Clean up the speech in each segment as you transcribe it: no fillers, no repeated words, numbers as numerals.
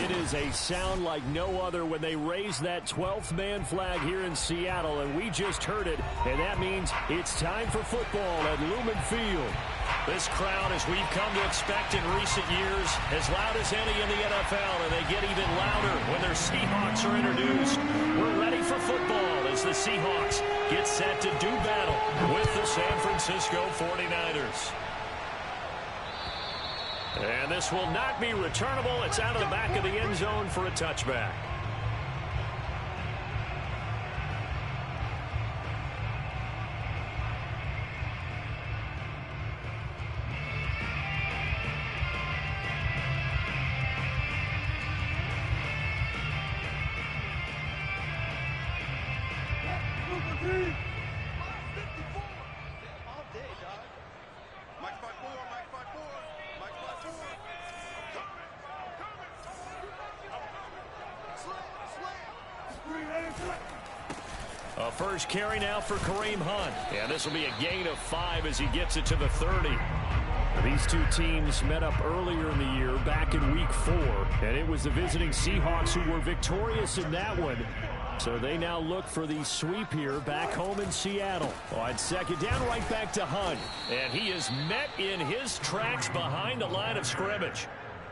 It is a sound like no other when they raise that 12th man flag here in Seattle, and we just heard it, and that means it's time for football at Lumen Field. This crowd, as we've come to expect in recent years, as loud as any in the NFL, and they get even louder when their Seahawks are introduced. We're ready for football as the Seahawks get set to do battle with the San Francisco 49ers. And this will not be returnable. It's out of the back of the end zone for a touchback. A first carry now for Kareem Hunt. And this will be a gain of 5 as he gets it to the 30. These two teams met up earlier in the year, back in Week 4. And it was the visiting Seahawks who were victorious in that one. So they now look for the sweep here back home in Seattle. On second down, right back to Hunt. And he is met in his tracks behind the line of scrimmage.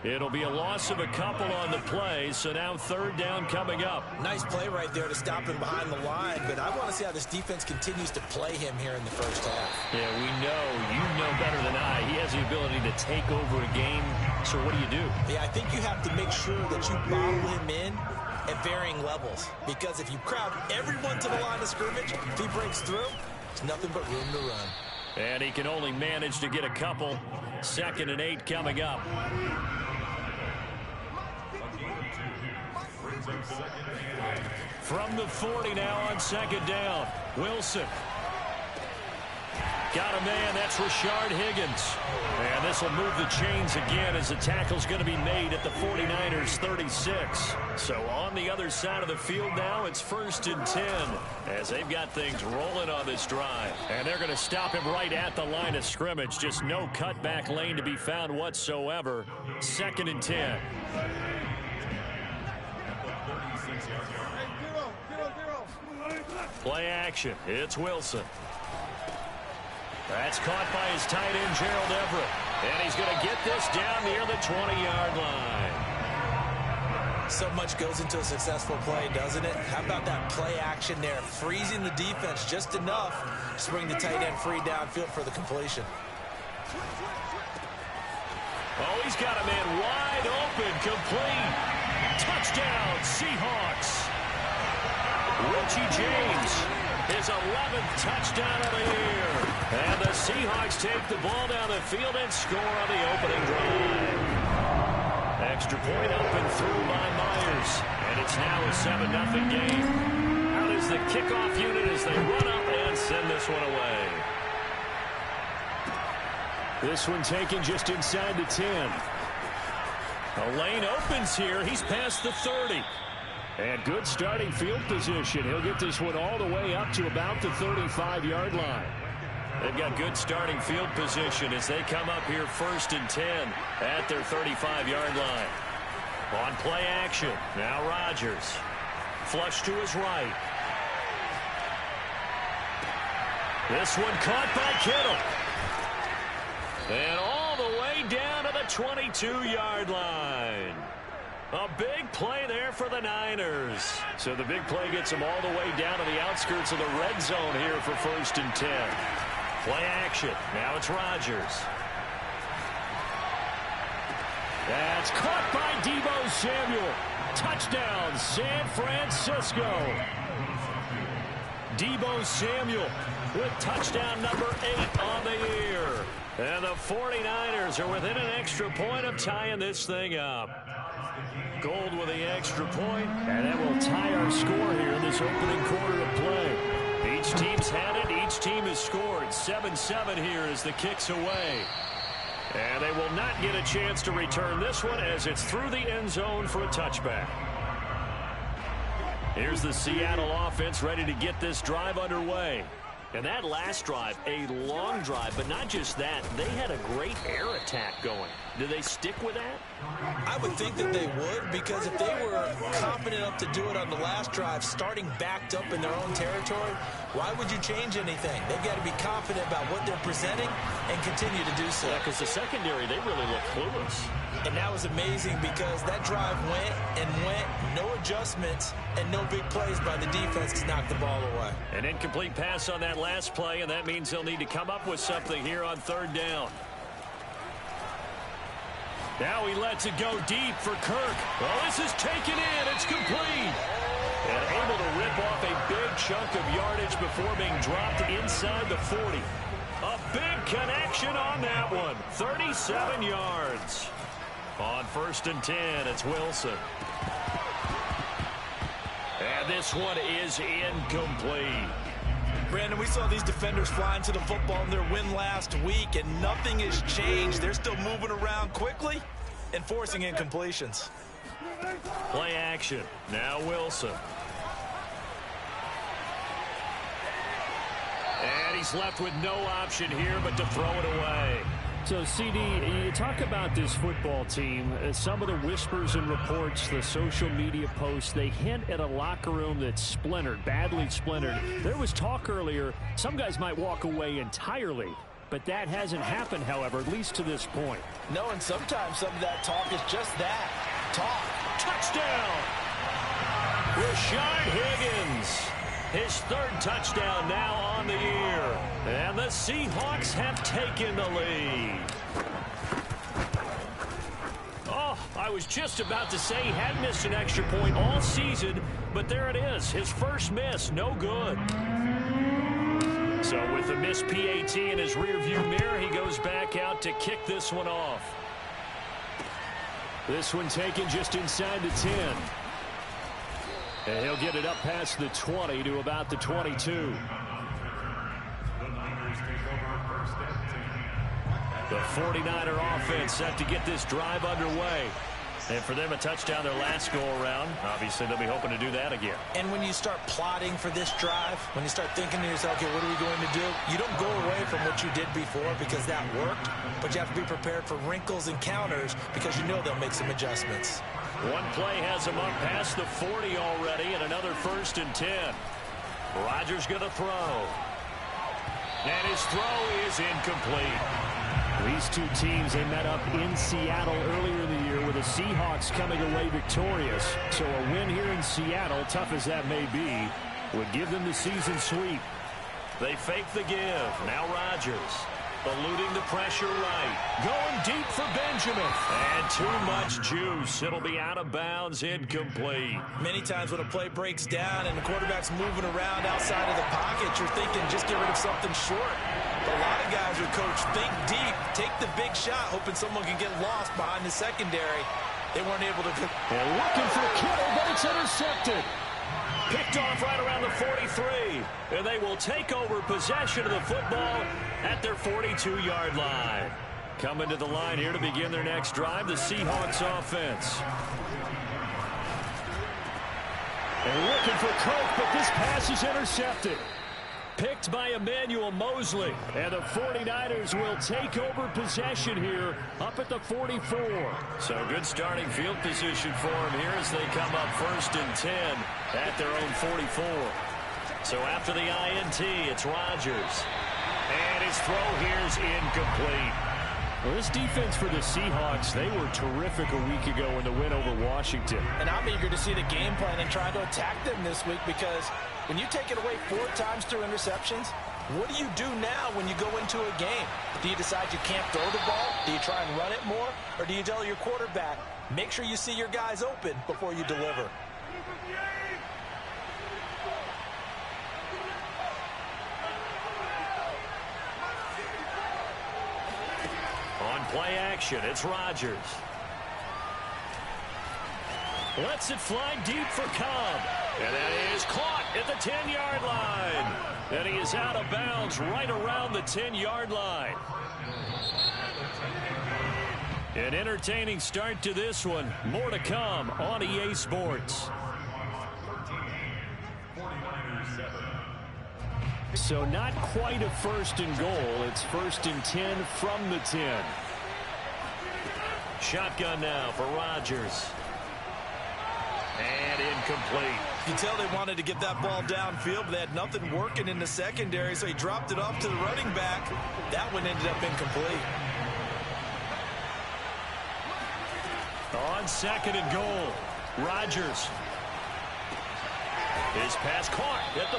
It'll be a loss of a couple on the play, so now third down coming up. Nice play right there to stop him behind the line, but I want to see how this defense continues to play him here in the first half. Yeah, we know, you know better than I, he has the ability to take over a game, so what do? Yeah, I think you have to make sure that you bottle him in at varying levels, because if you crowd everyone to the line of scrimmage, if he breaks through, there's nothing but room to run. And he can only manage to get a couple. 2nd and 8 coming up. From the 40 now on second down. Wilson. Got a man, that's Rashard Higgins. And this will move the chains again as the tackle's going to be made at the 49ers 36. So on the other side of the field now, it's 1st and 10 as they've got things rolling on this drive. And they're going to stop him right at the line of scrimmage. Just no cutback lane to be found whatsoever. 2nd and 10. Play action. It's Wilson. That's caught by his tight end, Gerald Everett. And he's going to get this down near the 20-yard line. So much goes into a successful play, doesn't it? How about that play action there? Freezing the defense just enough to bring the tight end free downfield for the completion. Oh, he's got a man wide open, complete. Touchdown, Seahawks. Richie James, his 11th touchdown of the year. And the Seahawks take the ball down the field and score on the opening drive. Extra point up and through by Myers. And it's now a 7-0 game. Out is the kickoff unit as they run up and send this one away. This one taken just inside the 10. A lane opens here. He's past the 30. And good starting field position. He'll get this one all the way up to about the 35-yard line. They've got good starting field position as they come up here 1st and 10 at their 35-yard line. On play action, now Rodgers. Flush to his right. This one caught by Kittle. And all the way down to the 22-yard line. A big play there for the Niners. So the big play gets them all the way down to the outskirts of the red zone here for 1st and 10. Play action. Now it's Rodgers. That's caught by Deebo Samuel. Touchdown, San Francisco. Deebo Samuel with touchdown number 8 on the year. And the 49ers are within an extra point of tying this thing up. Gold with the extra point. And that will tie our score here in this opening quarter of play. Each team's had it. Each team has scored. 7-7 here as the kick's away. And they will not get a chance to return this one as it's through the end zone for a touchback. Here's the Seattle offense ready to get this drive underway. And that last drive, a long drive, but not just that. They had a great air attack going. Do they stick with that? I would think that they would, because if they were confident enough to do it on the last drive, starting backed up in their own territory, why would you change anything? They've got to be confident about what they're presenting and continue to do so. Yeah, because the secondary, they really look clueless. And that was amazing because that drive went and went, no adjustments, and no big plays by the defense to knock the ball away. An incomplete pass on that last play, and that means they'll need to come up with something here on third down. Now he lets it go deep for Kirk. Well, this is taken in. It's complete. And able to rip off a big chunk of yardage before being dropped inside the 40. A big connection on that one. 37 yards. On 1st and 10, it's Wilson. And this one is incomplete. Brandon, we saw these defenders flying to the football in their win last week, and nothing has changed. They're still moving around quickly and forcing incompletions. Play action. Now Wilson. And he's left with no option here but to throw it away. So, CD, you talk about this football team. Some of the whispers and reports, the social media posts, they hint at a locker room that's splintered, badly splintered. There was talk earlier, some guys might walk away entirely. But that hasn't happened, however, at least to this point. No, and sometimes some of that talk is just that, talk. Touchdown! Rashard Higgins. His 3rd touchdown now on the year. And the Seahawks have taken the lead. Oh, I was just about to say he had missed an extra point all season, but there it is. His first miss, no good. So with the missed PAT in his rearview mirror, he goes back out to kick this one off. This one taken just inside the 10. And he'll get it up past the 20 to about the 22. The 49er offense set to get this drive underway. And for them, a touchdown their last go-around. Obviously, they'll be hoping to do that again. And when you start plotting for this drive, when you start thinking to yourself, okay, what are we going to do? You don't go away from what you did before because that worked, but you have to be prepared for wrinkles and counters because you know they'll make some adjustments. One play has him up past the 40 already, and another 1st and 10. Rodgers going to throw. And his throw is incomplete. These two teams, they met up in Seattle earlier in the year with the Seahawks coming away victorious. So a win here in Seattle, tough as that may be, would give them the season sweep. They fake the give. Now Rodgers. Eluding the pressure right. Going deep for Benjamin. And too much juice. It'll be out of bounds, incomplete. Many times when a play breaks down and the quarterback's moving around outside of the pocket, you're thinking just get rid of something short. But a lot of guys are coached, think deep, take the big shot, hoping someone can get lost behind the secondary. They weren't able to. They're looking for Kittle, but it's intercepted. Picked off right around the 43. And they will take over possession of the football at their 42-yard line. Coming to the line here to begin their next drive, the Seahawks offense. They're looking for Kirk, but this pass is intercepted. Picked by Emmanuel Mosley. And the 49ers will take over possession here up at the 44. So good starting field position for them here as they come up 1st and 10 at their own 44. So after the INT, it's Rodgers. And his throw here is incomplete. Well, this defense for the Seahawks, they were terrific a week ago in the win over Washington. And I'm eager to see the game plan and try to attack them this week because when you take it away 4 times through interceptions, what do you do now when you go into a game? Do you decide you can't throw the ball? Do you try and run it more? Or do you tell your quarterback, make sure you see your guys open before you deliver? On play action, it's Rodgers. Lets it fly deep for Cobb. And that is caught at the 10-yard line. And he is out of bounds right around the 10-yard line. An entertaining start to this one. More to come on EA Sports. So not quite a 1st and goal. It's 1st and 10 from the 10. Shotgun now for Rodgers. And incomplete. You can tell they wanted to get that ball downfield, but they had nothing working in the secondary, so he dropped it off to the running back. That one ended up incomplete. On 2nd and goal, Rodgers. His pass caught at the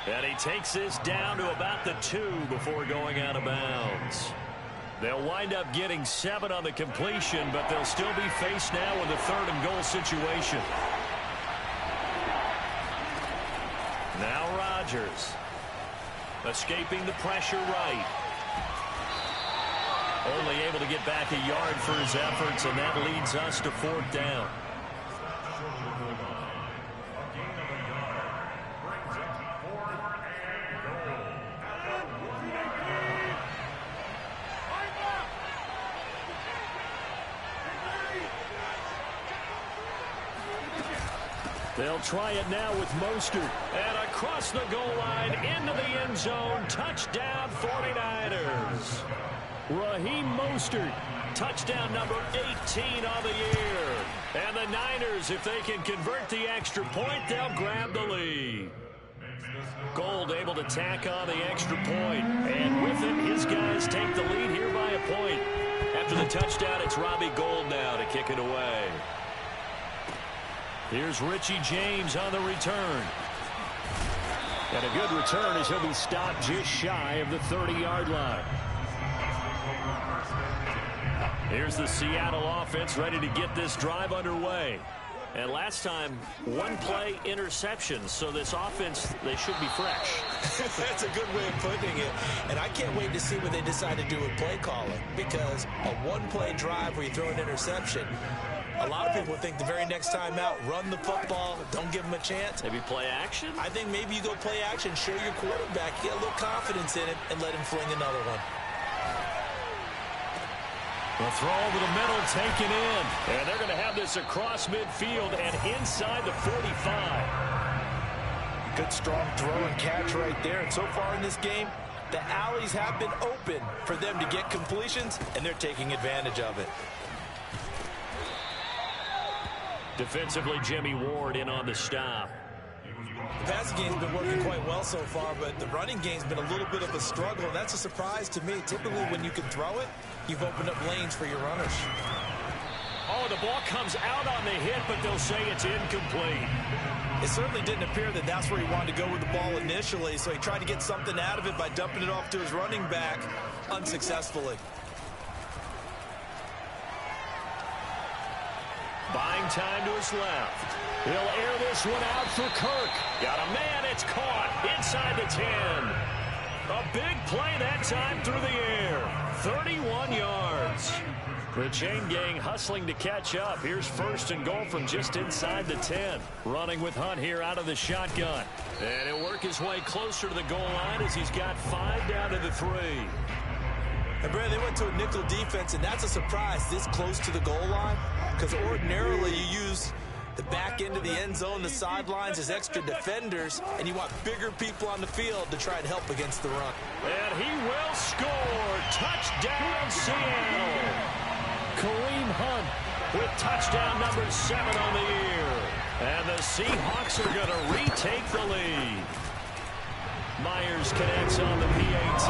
4. And he takes this down to about the 2 before going out of bounds. They'll wind up getting 7 on the completion, but they'll still be faced now with a 3rd and goal situation. Now Rodgers. Escaping the pressure right. Only able to get back a yard for his efforts, and that leads us to 4th down. They'll try it now with Mostert. And across the goal line into the end zone. Touchdown 49ers. Raheem Mostert. Touchdown number 18 on the year. And the Niners, if they can convert the extra point, they'll grab the lead. Gold able to tack on the extra point. And with it, his guys take the lead here by a point. After the touchdown, it's Robbie Gould now to kick it away. Here's Richie James on the return. And a good return as he'll be stopped just shy of the 30-yard line. Here's the Seattle offense ready to get this drive underway. And last time, 1-play interception. So this offense, they should be fresh. That's a good way of putting it. And I can't wait to see what they decide to do with play calling. Because a 1-play drive where you throw an interception, a lot of people think the very next time out, run the football, don't give them a chance. Maybe play action? I think maybe you go play action, show your quarterback, get a little confidence in it, and let him fling another one. The throw over the middle taken in. And they're going to have this across midfield and inside the 45. Good strong throw and catch right there. And so far in this game, the alleys have been open for them to get completions, and they're taking advantage of it. Defensively, Jimmy Ward in on the stop. The passing game's been working quite well so far, but the running game's been a little bit of a struggle, and that's a surprise to me. Typically, when you can throw it, you've opened up lanes for your runners. Oh, the ball comes out on the hit, but they'll say it's incomplete. It certainly didn't appear that that's where he wanted to go with the ball initially, so he tried to get something out of it by dumping it off to his running back unsuccessfully. Buying time to his left. He'll air this one out for Kirk. Got a man, it's caught inside the 10. A big play that time through the air. 31 yards. The chain gang hustling to catch up. Here's 1st and goal from just inside the 10. Running with Hunt here out of the shotgun. And he'll work his way closer to the goal line as he's got 5 down to the 3. And, Brad, they went to a nickel defense, and that's a surprise this close to the goal line, because ordinarily you use the back end of the end zone, the sidelines as extra defenders, and you want bigger people on the field to try and help against the run. And he will score. Touchdown, Seattle. Kareem Hunt with touchdown number 7 on the year. And the Seahawks are going to retake the lead. Myers connects on the PAT.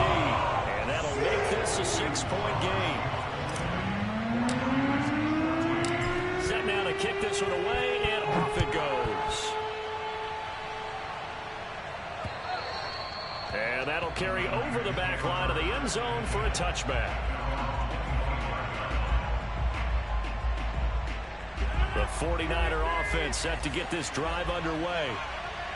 And that'll make this a 6-point game. Set now to kick this one away, and off it goes. And that'll carry over the back line of the end zone for a touchback. The 49er offense set to get this drive underway.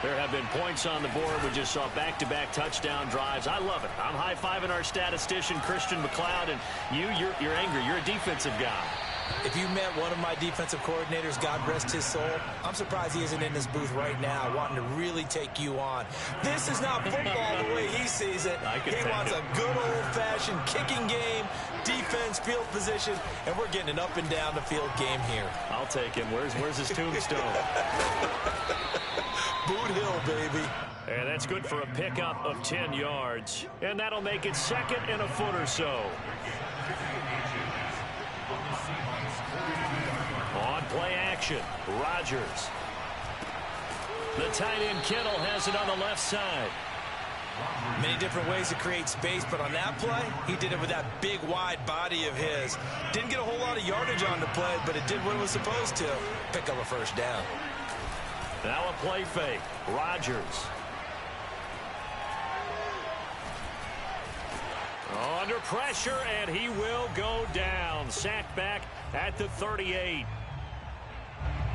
There have been points on the board. We just saw back-to-back touchdown drives. I love it. I'm high-fiving our statistician, Christian McLeod, and you're angry. You're a defensive guy. If you met one of my defensive coordinators, God rest his soul, I'm surprised he isn't in this booth right now wanting to really take you on. This is not football the way he sees it. He wants a good old-fashioned kicking game, defense, field position, and we're getting an up-and-down the field game here. I'll take him. Where's his tombstone? Boot Hill, baby. And that's good for a pickup of 10 yards. And that'll make it 2nd and a foot or so. action. Rodgers. The tight end Kittle has it on the left side. Many different ways to create space, but on that play, he did it with that big, wide body of his. Didn't get a whole lot of yardage on the play, but it did what it was supposed to. Pick up a first down. Now a play fake. Rodgers. Under pressure, and he will go down. Sacked back at the 38.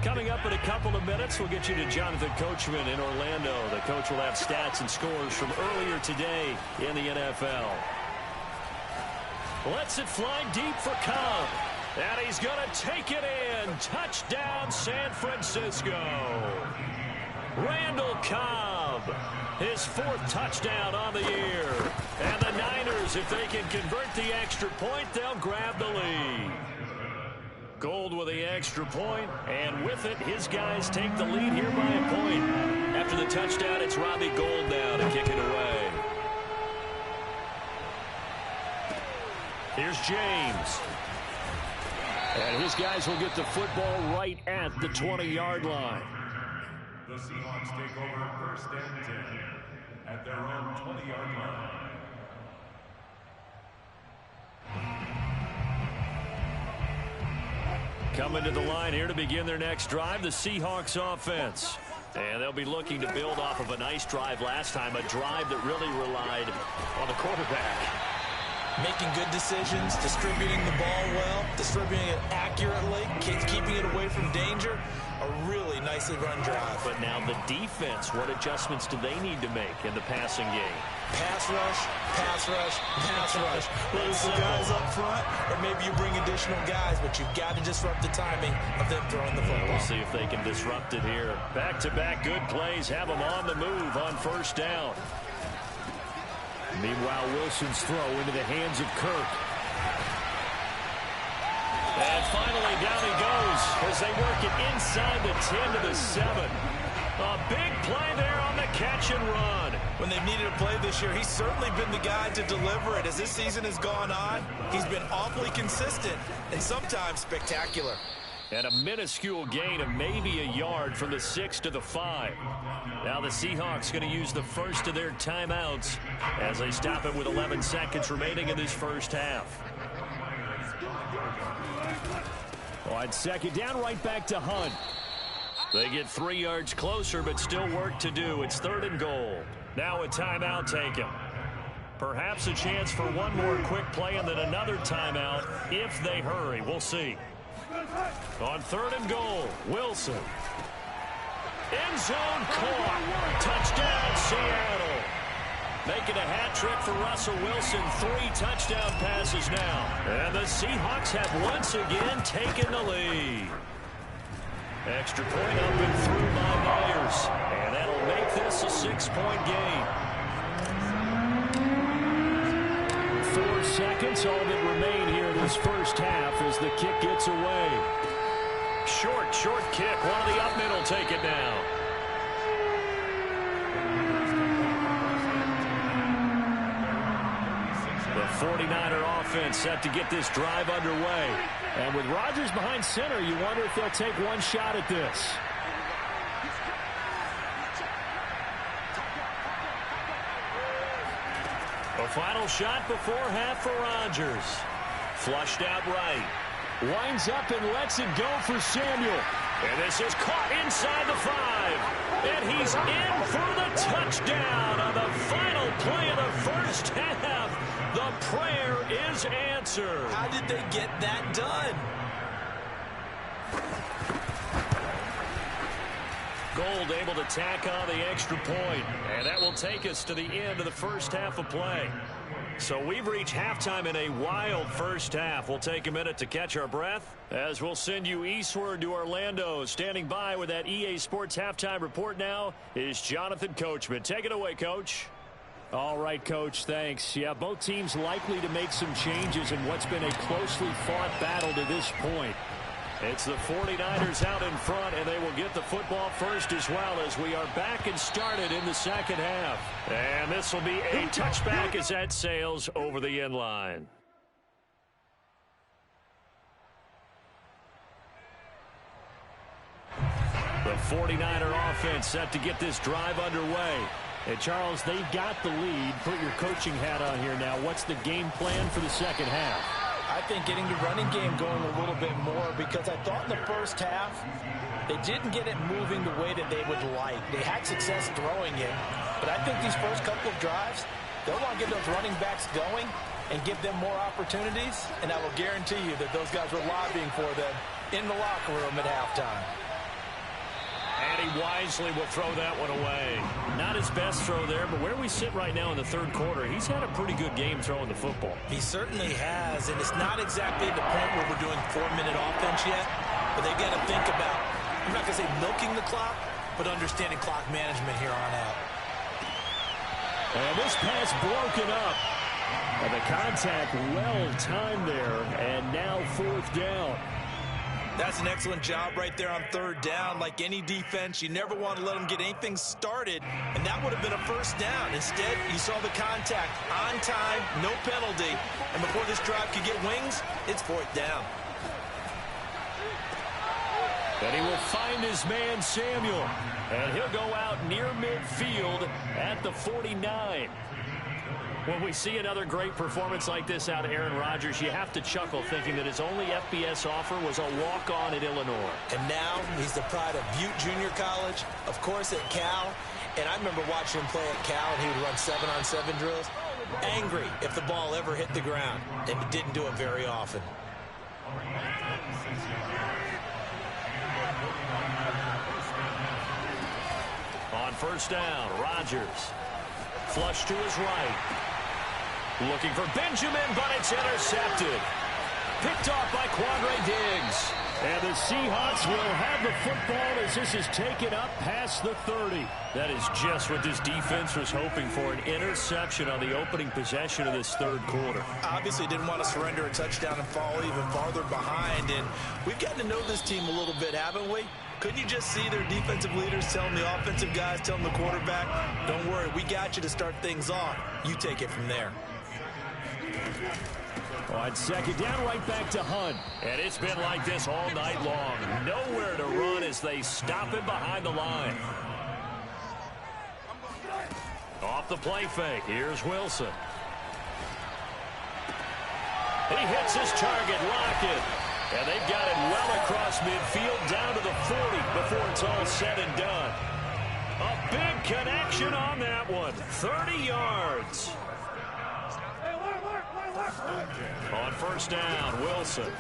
Coming up in a couple of minutes, we'll get you to Jonathan Coachman in Orlando. The coach will have stats and scores from earlier today in the NFL. Lets it fly deep for Cobb. And he's going to take it in. Touchdown, San Francisco. Randall Cobb, his 4th touchdown on the year. And the Niners, if they can convert the extra point, they'll grab the lead. Gold with the extra point, and with it, his guys take the lead here by a point. After the touchdown, it's Robbie Gould now to kick it away. Here's James. And his guys will get the football right at the 20-yard line. The Seahawks take over 1st and 10 at their own 20-yard line. Coming to the line here to begin their next drive, the Seahawks offense. And they'll be looking to build off of a nice drive last time, a drive that really relied on the quarterback. Making good decisions, distributing the ball well, distributing it accurately, keeping it away from danger. A really nicely run drive. But now the defense, what adjustments do they need to make in the passing game? Pass rush, pass rush, pass rush. Whether it's the guys up front or maybe you bring additional guys, but you've got to disrupt the timing of them throwing the football. We'll see if they can disrupt it here. Back-to-back good plays have them on the move on 1st down. Meanwhile, Wilson's throw into the hands of Kirk. And finally, down he goes as they work it inside the 10 to the 7. A big play there on the catch and run. When they've needed a play this year, he's certainly been the guy to deliver it. As this season has gone on, he's been awfully consistent and sometimes spectacular. And a minuscule gain of maybe a yard from the 6 to the 5. Now the Seahawks going to use the first of their timeouts as they stop it with 11 seconds remaining in this first half. On 2nd down, right back to Hunt. They get 3 yards closer, but still work to do. It's 3rd and goal. Now a timeout taken. Perhaps a chance for one more quick play and then another timeout if they hurry. We'll see. On 3rd and goal, Wilson. End zone caught. Touchdown, Seattle. Making a hat trick for Russell Wilson. 3 touchdown passes now. And the Seahawks have once again taken the lead. Extra point up and through by Myers. And that'll make this a 6-point game. 4 seconds, all that remain here in this first half as the kick gets away. Short kick. One of the up mid will take it now. The 49er offense set to get this drive underway. And with Rodgers behind center, you wonder if they'll take one shot at this. A final shot before half for Rodgers. Flushed out right. Winds up and lets it go for Samuel. And this is caught inside the 5. And he's in for the touchdown on the final play of the first half. The prayer is answered. How did they get that done? Gould able to tack on the extra point. And that will take us to the end of the first half of play. So we've reached halftime in a wild first half. We'll take a minute to catch our breath as we'll send you eastward to Orlando. Standing by with that EA Sports halftime report now is Jonathan Coachman. Take it away, Coach. All right, Coach, thanks. Yeah, both teams likely to make some changes in what's been a closely fought battle to this point. It's the 49ers out in front, and they will get the football first as well as we are back and started in the second half. And this will be a touchback as that sails over the end line. The 49er offense set to get this drive underway. And Charles, they've got the lead. Put your coaching hat on here now. What's the game plan for the second half? I think getting the running game going a little bit more, because I thought in the first half they didn't get it moving the way that they would like. They had success throwing it, but I think these first couple of drives, they'll want to get those running backs going and give them more opportunities, and I will guarantee you that those guys were lobbying for them in the locker room at halftime. And he wisely will throw that one away. Not his best throw there, but where we sit right now in the third quarter, he's had a pretty good game throwing the football. He certainly has, and it's not exactly the point where we're doing 4-minute offense yet, but they've got to think about, I'm not going to say milking the clock, but understanding clock management here on out. And this pass broken up. And the contact well timed there, and now fourth down. That's an excellent job right there on third down. Like any defense, you never want to let them get anything started, and that would have been a first down. Instead, you saw the contact on time, no penalty, and before this drive could get wings, it's fourth down. And he will find his man Samuel, and he'll go out near midfield at the 49. When we see another great performance like this out of Aaron Rodgers, you have to chuckle thinking that his only FBS offer was a walk-on at Illinois. And now he's the pride of Butte Junior College, of course at Cal. And I remember watching him play at Cal, and he would run 7-on-7 drills. Angry if the ball ever hit the ground, and he didn't do it very often. On first down, Rodgers. Flush to his right. Looking for Benjamin, but it's intercepted. Picked off by Quandre Diggs. And the Seahawks will have the football as this is taken up past the 30. That is just what this defense was hoping for, an interception on the opening possession of this third quarter. Obviously didn't want to surrender a touchdown and fall even farther behind. And we've gotten to know this team a little bit, haven't we? Couldn't you just see their defensive leaders telling the offensive guys, telling the quarterback, don't worry, we got you to start things off. You take it from there. On second down, right back to Hunt. And it's been like this all night long. Nowhere to run as they stop him behind the line. Off the play fake. Here's Wilson. He hits his target, Lockett. And they've got it well across midfield down to the 40 before it's all said and done. A big connection on that one. 30 yards. On first down, Wilson.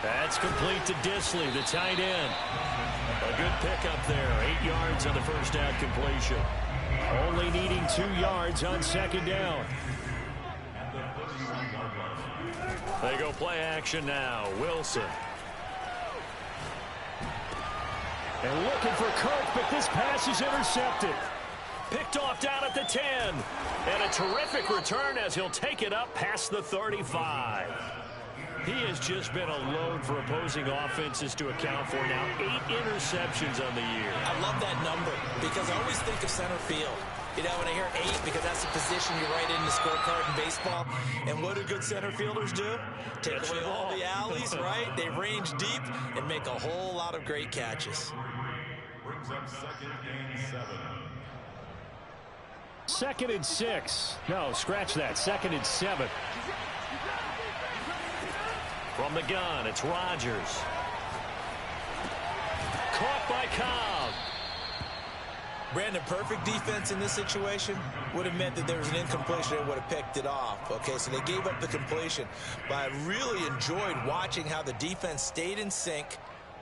That's complete to Disley, the tight end. A good pickup there. 8 yards on the first down completion. Only needing 2 yards on second down. They go play action now. Wilson. And looking for Kirk, but this pass is intercepted. Picked off down at the 10. And a terrific return as he'll take it up past the 35. He has just been a load for opposing offenses to account for now. 8 interceptions on the year. I love that number because I always think of center field. You know, when I hear 8, because that's the position you write in the scorecard in baseball. And what do good center fielders do? Take away all the alleys, right? They range deep and make a whole lot of great catches. Brings up 2nd and 7. 2nd and 6. No, scratch that. 2nd and 7. From the gun, it's Rodgers. Caught by Cobb. Brandon, perfect defense in this situation would have meant that there was an incompletion and would have picked it off. Okay, so they gave up the completion. But I really enjoyed watching how the defense stayed in sync,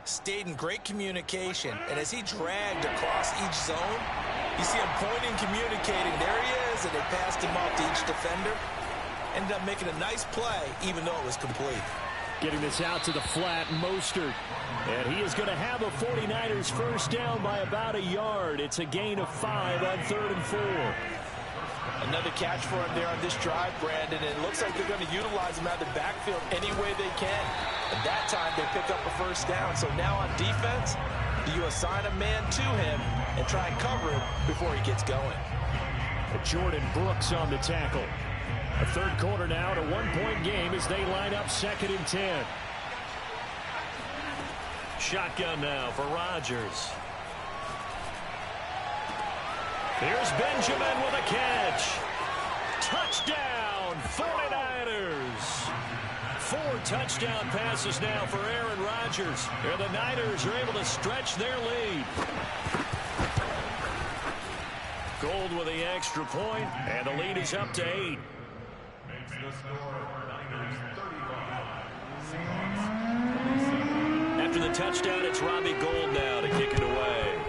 stayed in great communication. And as he dragged across each zone, you see him pointing, communicating. There he is, and they passed him off to each defender. Ended up making a nice play, even though it was complete. Getting this out to the flat, Mostert. And he is going to have a 49ers first down by about a yard. It's a gain of 5 on 3rd and 4. Another catch for him there on this drive, Brandon. And it looks like they're going to utilize him out of the backfield any way they can. And that time they pick up a first down. So now on defense, do you assign a man to him and try and cover him before he gets going? Jordan Brooks on the tackle. A third quarter now, at a 1-point game as they line up 2nd and 10. Shotgun now for Rodgers. Here's Benjamin with a catch. Touchdown, 49ers. 4 touchdown passes now for Aaron Rodgers. And the Niners are able to stretch their lead. Gold with the extra point, and the lead is up to 8. Makes the score Niners 35. After the touchdown, it's Robbie Gould now to kick it away.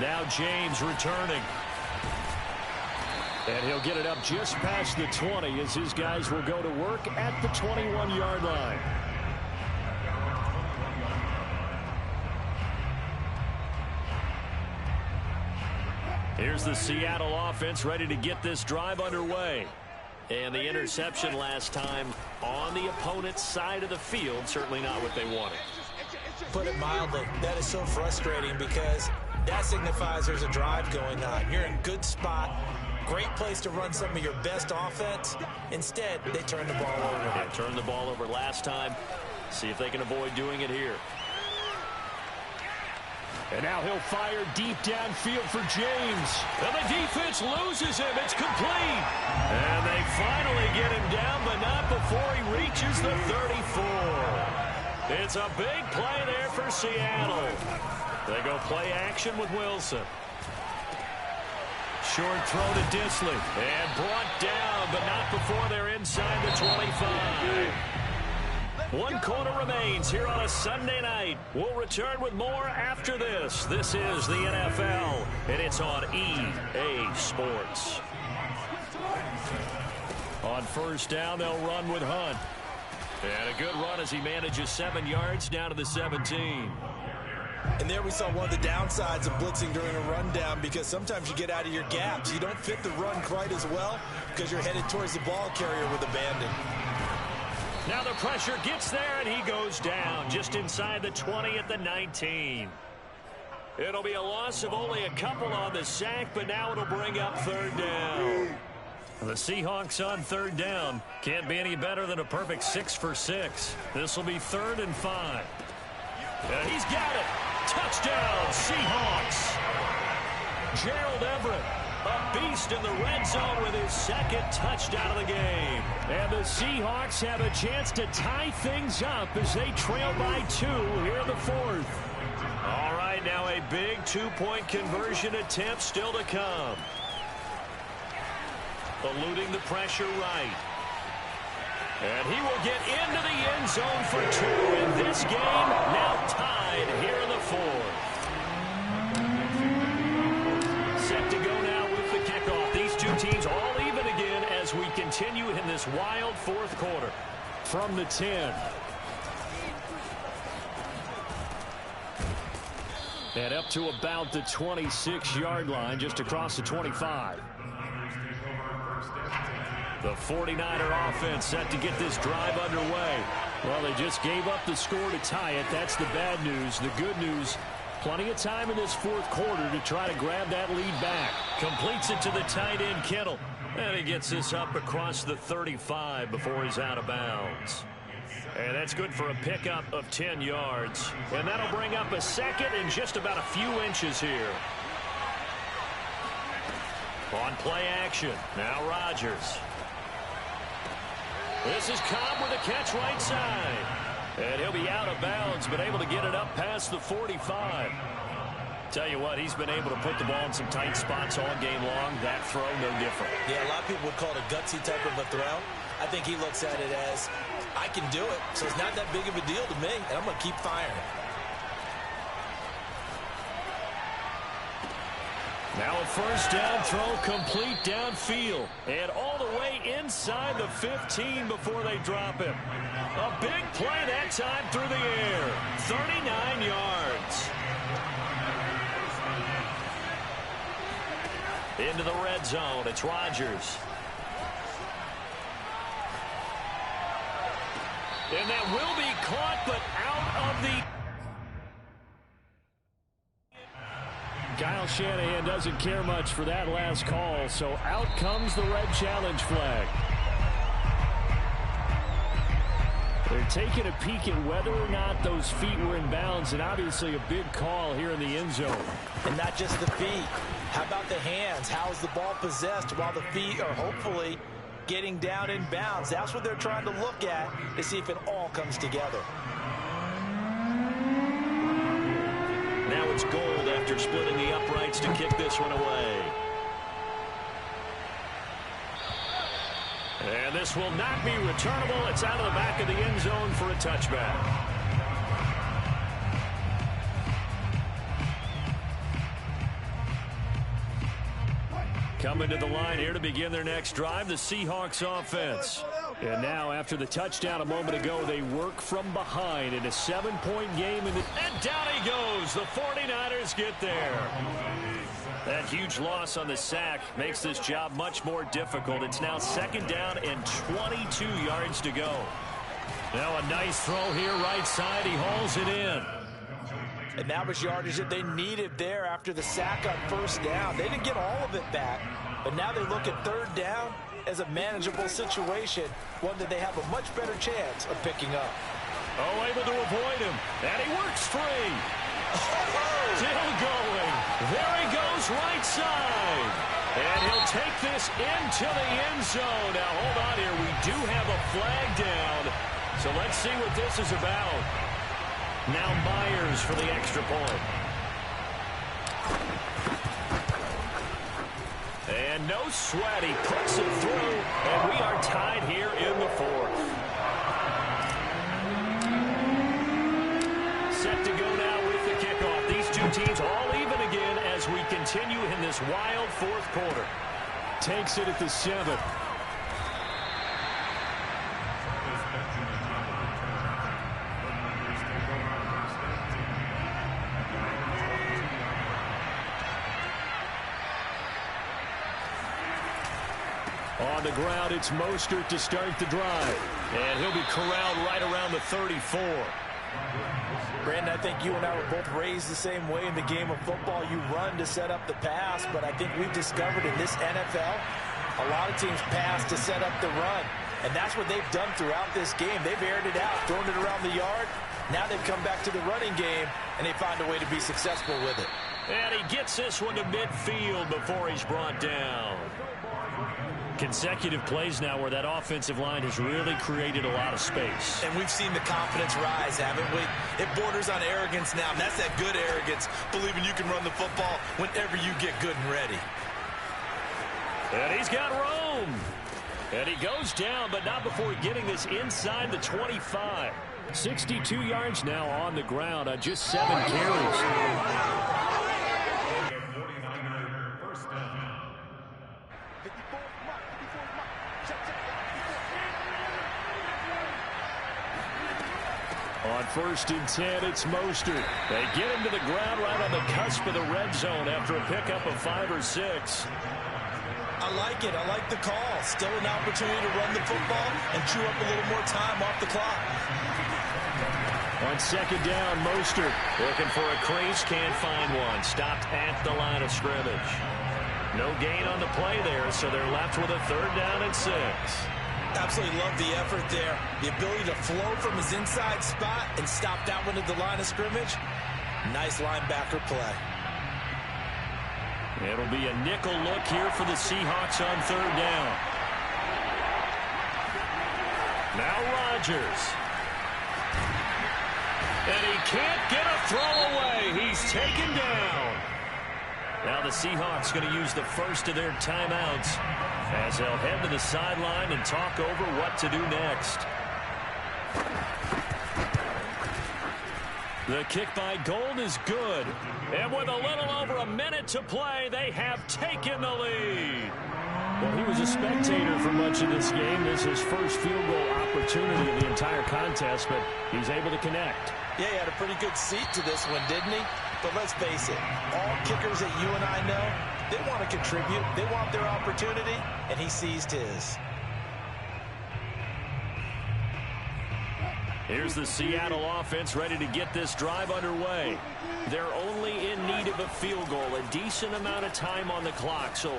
Now James returning. And he'll get it up just past the 20 as his guys will go to work at the 21-yard line. Here's the Seattle offense ready to get this drive underway. And the interception last time on the opponent's side of the field, certainly not what they wanted. Put it mildly, that is so frustrating because that signifies there's a drive going on. You're in a good spot, great place to run some of your best offense. Instead, they turn the ball over. Yeah, turned the ball over last time. See if they can avoid doing it here. And now he'll fire deep downfield for James. And the defense loses him. It's complete. And they finally get him down, but not before he reaches the 34. It's a big play there for Seattle. They go play action with Wilson. Short throw to Disley. And brought down, but not before they're inside the 25. 1 quarter remains here on a Sunday night. We'll return with more after this. This is the NFL, and it's on EA Sports. On first down, they'll run with Hunt. And a good run as he manages 7 yards down to the 17. And there we saw one of the downsides of blitzing during a rundown because sometimes you get out of your gaps. You don't fit the run quite as well because you're headed towards the ball carrier with abandon. Now the pressure gets there, and he goes down just inside the 20 at the 19. It'll be a loss of only a couple on the sack, but now it'll bring up 3rd down. The Seahawks on 3rd down. Can't be any better than a perfect 6 for 6. This will be 3rd and 5. And he's got it. Touchdown, Seahawks. Gerald Everett, a beast in the red zone with his 2nd touchdown of the game. And the Seahawks have a chance to tie things up as they trail by 2 here in the 4th. All right, now a big 2-point conversion attempt still to come. Eluding the pressure right. And he will get into the end zone for 2 in this game, now tied here in the 4th. Set to go now with the kickoff. These two teams all even again as we continue in this wild 4th quarter. From the 10. And up to about the 26-yard line, just across the 25. The 49er offense set to get this drive underway. Well, they just gave up the score to tie it. That's the bad news. The good news, plenty of time in this 4th quarter to try to grab that lead back. Completes it to the tight end, Kittle. And he gets this up across the 35 before he's out of bounds. And that's good for a pickup of 10 yards. And that'll bring up a 2nd and just about a few inches here. On play action, now Rodgers. This is Cobb with a catch right side. And he'll be out of bounds, but able to get it up past the 45. Tell you what, he's been able to put the ball in some tight spots all game long. That throw, no different. Yeah, a lot of people would call it a gutsy type of a throw. I think he looks at it as, I can do it, so it's not that big of a deal to me, and I'm going to keep firing. Now a first down throw complete downfield. And all the way inside the 15 before they drop him. A big play that time through the air. 39 yards. Into the red zone. It's Rodgers. And that will be caught, but out of the... Kyle Shanahan doesn't care much for that last call, so out comes the red challenge flag. They're taking a peek at whether or not those feet were in bounds, and obviously a big call here in the end zone. And not just the feet. How about the hands? How is the ball possessed while the feet are hopefully getting down in bounds? That's what they're trying to look at to see if it all comes together. Now it's Gould after splitting the uprights to kick this one away. And this will not be returnable. It's out of the back of the end zone for a touchback. Coming to the line here to begin their next drive, the Seahawks offense. And now, after the touchdown a moment ago, they work from behind in a 7-point game. And down he goes. The 49ers get there. That huge loss on the sack makes this job much more difficult. It's now 2nd down and 22 yards to go. Now a nice throw here right side. He hauls it in. And that was yardage that they needed there after the sack on 1st down. They didn't get all of it back, but now they look at 3rd down as a manageable situation, one that they have a much better chance of picking up. Oh, able to avoid him, and he works free. Still going. There he goes right side. And he'll take this into the end zone. Now, hold on here. We do have a flag down. So let's see what this is about. Now Myers for the extra point. And no sweat. He puts it through. And we are tied here in the 4th. Set to go now with the kickoff. These two teams all even again as we continue in this wild 4th quarter. Takes it at the 7. On the ground, it's Mostert to start the drive. And he'll be corralled right around the 34. Brandon, I think you and I were both raised the same way in the game of football. You run to set up the pass, but I think we've discovered in this NFL, a lot of teams pass to set up the run. And that's what they've done throughout this game. They've aired it out, thrown it around the yard. Now they've come back to the running game, and they find a way to be successful with it. And he gets this one to midfield before he's brought down. Consecutive plays now where that offensive line has really created a lot of space. And we've seen the confidence rise, haven't we? It borders on arrogance now, and that's that good arrogance, believing you can run the football whenever you get good and ready. And he's got room. And he goes down, but not before getting this inside the 25. 62 yards now on the ground on just 7 carries. On 1st and 10, it's Mostert. They get him to the ground right on the cusp of the red zone after a pickup of 5 or 6. I like it. I like the call. Still an opportunity to run the football and chew up a little more time off the clock. On 2nd down, Mostert. Looking for a crease, can't find one. Stopped at the line of scrimmage. No gain on the play there, so they're left with a 3rd down and 6. Absolutely love the effort there. The ability to flow from his inside spot and stop that one at the line of scrimmage. Nice linebacker play. It'll be a nickel look here for the Seahawks on 3rd down. Now Rodgers. And he can't get a throw away. He's taken down. Now the Seahawks going to use the first of their timeouts as they'll head to the sideline and talk over what to do next. The kick by Gould is good. And with a little over a minute to play, they have taken the lead. Well, he was a spectator for much of this game. This is his first field goal opportunity of the entire contest, but he's able to connect. Yeah, he had a pretty good seat to this one, didn't he? But let's face it, all kickers that you and I know, they want to contribute. They want their opportunity, and he seized his. Here's the Seattle offense ready to get this drive underway. They're only in need of a field goal, a decent amount of time on the clock. So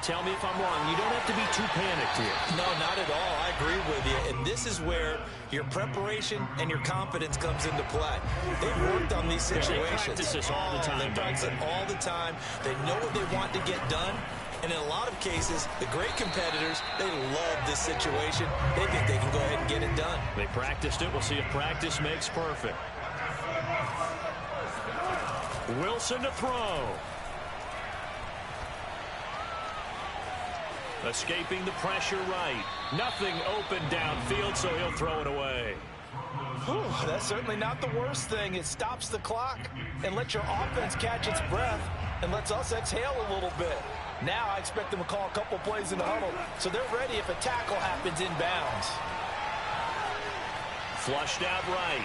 tell me if I'm wrong. You don't have to be too panicked here. No, not at all. I agree with you. And this is where your preparation and your confidence comes into play. They've worked on these situations. They practice this all the time. They practice it all the time. They know what they want to get done. And in a lot of cases, the great competitors, they love this situation. They think they can go ahead and get it done. They practiced it. We'll see if practice makes perfect. Wilson to throw. Escaping the pressure right. Nothing open downfield, so he'll throw it away. Whew, that's certainly not the worst thing. It stops the clock and lets your offense catch its breath and lets us exhale a little bit. Now I expect them to call a couple plays in the huddle, so they're ready if a tackle happens inbounds. Flushed out right.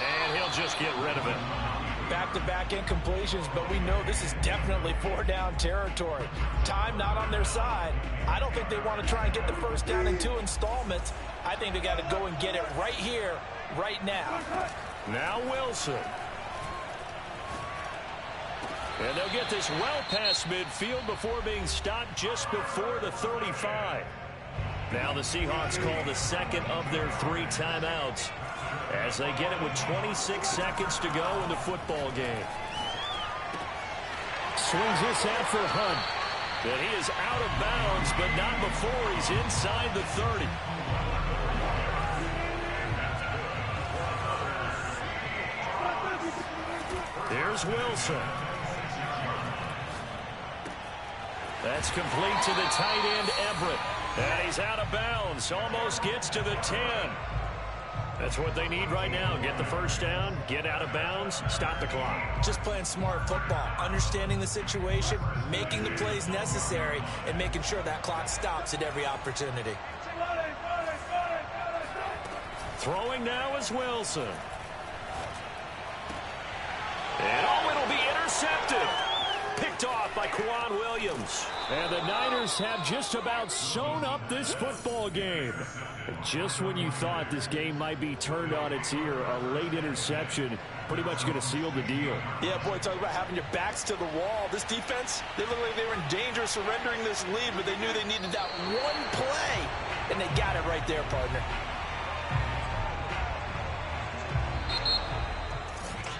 And he'll just get rid of it. Back-to-back incompletions, but we know this is definitely four-down territory. Time not on their side. I don't think they want to try and get the first down in 2 installments. I think they got to go and get it right here, right now. Now Wilson. And they'll get this well past midfield before being stopped just before the 35. Now the Seahawks call the second of their 3 timeouts as they get it with 26 seconds to go in the football game. Swings this out for Hunt. And he is out of bounds, but not before he's inside the 30. Here's Wilson. That's complete to the tight end, Everett. And he's out of bounds. Almost gets to the 10. That's what they need right now. Get the first down, get out of bounds, stop the clock. Just playing smart football, understanding the situation, making the plays necessary, and making sure that clock stops at every opportunity. Throwing now is Wilson. And it'll be intercepted. Picked off by Kwan Williams. And the Niners have just about sewn up this football game. Just when you thought this game might be turned on its ear, a late interception pretty much going to seal the deal. Yeah, boy, talk about having your backs to the wall. This defense, they looked like they were in danger of surrendering this lead, but they knew they needed that one play, and they got it right there, partner.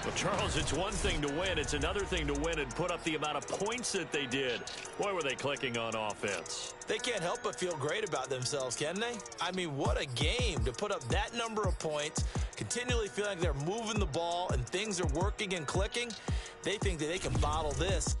Well, Charles, it's one thing to win. It's another thing to win and put up the amount of points that they did. Boy, were they clicking on offense. They can't help but feel great about themselves, can they? I mean, what a game to put up that number of points, continually feeling like they're moving the ball and things are working and clicking. They think that they can bottle this.